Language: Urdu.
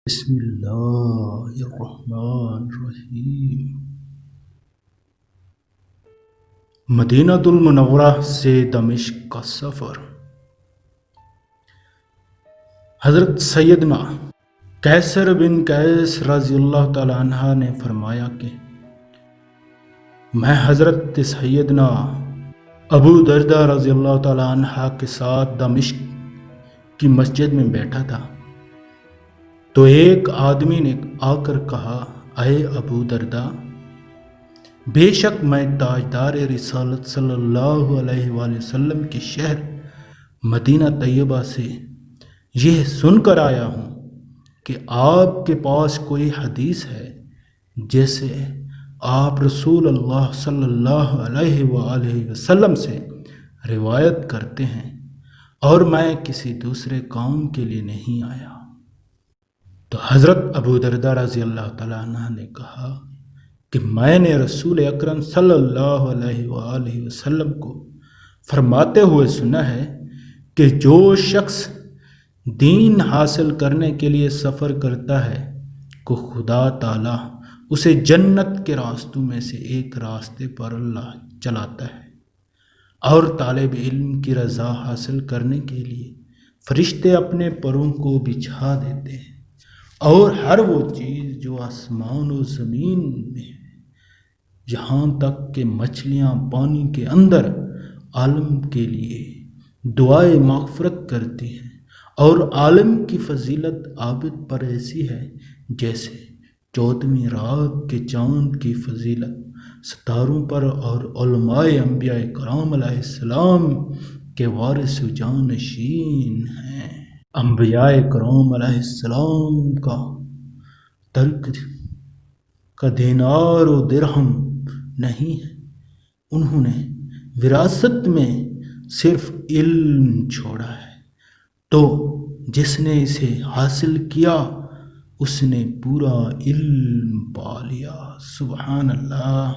بسم اللہ الرحمن الرحیم۔ مدینہ المنورہ سے دمشق کا سفر۔ حضرت سیدنا قیصر بن قیس رضی اللہ تعالی عنہ نے فرمایا کہ میں حضرت سیدنا ابو دردہ رضی اللہ تعالی عنہ کے ساتھ دمشق کی مسجد میں بیٹھا تھا تو ایک آدمی نے آ کر کہا، اے ابو دردہ، بے شک میں تاجدار رسالت صلی اللہ علیہ وآلہ وسلم کے شہر مدینہ طیبہ سے یہ سن کر آیا ہوں کہ آپ کے پاس کوئی حدیث ہے جیسے آپ رسول اللہ صلی اللہ علیہ وآلہ وسلم سے روایت کرتے ہیں، اور میں کسی دوسرے کام کے لیے نہیں آیا۔ تو حضرت ابو دردہ رضی اللہ تعالیٰ عنہ نے کہا کہ میں نے رسول اکرم صلی اللہ علیہ وآلہ وسلم کو فرماتے ہوئے سنا ہے کہ جو شخص دین حاصل کرنے کے لیے سفر کرتا ہے کو خدا تعالیٰ اسے جنت کے راستوں میں سے ایک راستے پر اللہ چلاتا ہے، اور طالب علم کی رضا حاصل کرنے کے لیے فرشتے اپنے پروں کو بچھا دیتے ہیں، اور ہر وہ چیز جو آسمان و زمین میں ہے، یہاں تک کہ مچھلیاں پانی کے اندر عالم کے لیے دعائے مغفرت کرتی ہیں، اور عالم کی فضیلت عابد پر ایسی ہے جیسے 14ویں رات کے چاند کی فضیلت ستاروں پر، اور علماء انبیاء کرام علیہ السلام کے وارث و جانشین ہیں۔ انبیاء کرام علیہ السلام کا ترک کا دینار و درہم نہیں ہے، انہوں نے وراثت میں صرف علم چھوڑا ہے، تو جس نے اسے حاصل کیا اس نے پورا علم پا لیا۔ سبحان اللہ۔